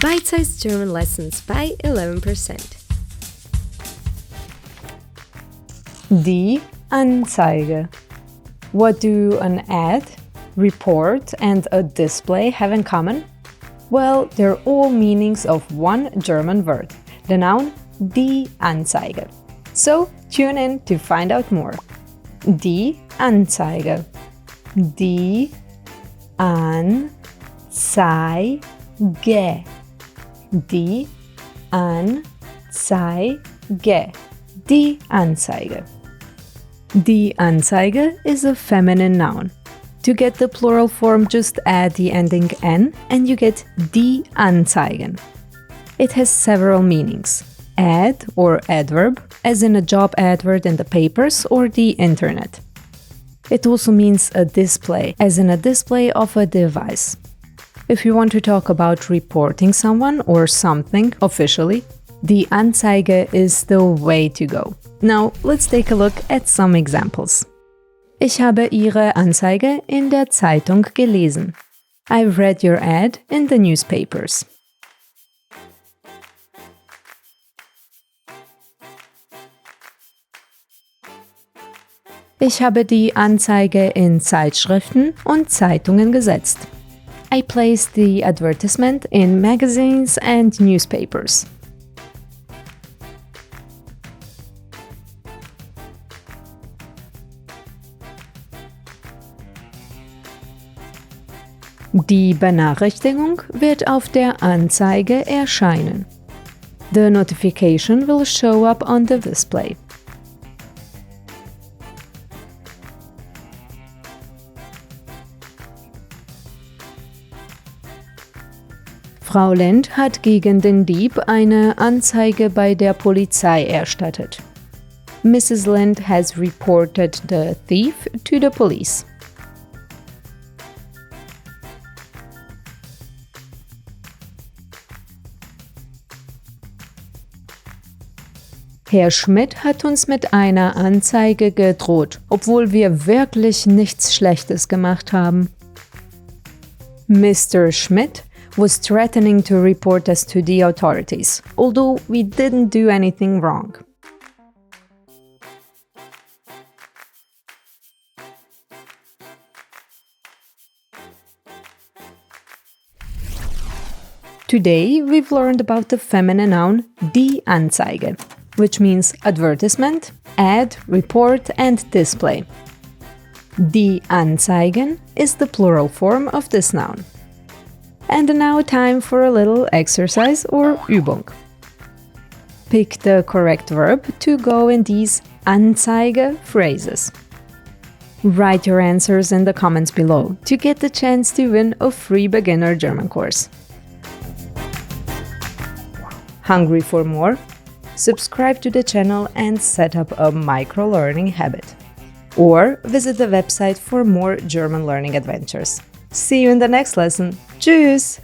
Bite-sized German lessons by 11%. Die Anzeige. What do an ad, report, and a display have in common? Well, they're all meanings of one German word, the noun die Anzeige. So tune in to find out more. Die Anzeige. Die Anzeige. Die Anzeige. Die Anzeige. Die Anzeige is a feminine noun. To get the plural form, just add the ending n and you get die Anzeigen. It has several meanings. Ad or adverb, as in a job advert in the papers or the internet. It also means a display, as in a display of a device. If you want to talk about reporting someone or something officially, die Anzeige is the way to go. Now, let's take a look at some examples. Ich habe Ihre Anzeige in der Zeitung gelesen. I've read your ad in the newspapers. Ich habe die Anzeige in Zeitschriften und Zeitungen gesetzt. I placed the advertisement in magazines and newspapers. Die Benachrichtigung wird auf der Anzeige erscheinen. The notification will show up on the display. Frau Lind hat gegen den Dieb eine Anzeige bei der Polizei erstattet. Mrs. Lind has reported the thief to the police. Herr Schmidt hat uns mit einer Anzeige gedroht, obwohl wir wirklich nichts Schlechtes gemacht haben. Mr. Schmidt was threatening to report us to the authorities, although we didn't do anything wrong. Today, we've learned about the feminine noun die Anzeige, which means advertisement, ad, report, and display. Die Anzeigen is the plural form of this noun. And now time for a little exercise or Übung. Pick the correct verb to go in these Anzeige phrases. Write your answers in the comments below to get the chance to win a free beginner German course. Hungry for more? Subscribe to the channel and set up a micro-learning habit. Or visit the website for more German learning adventures. See you in the next lesson. Tschüss!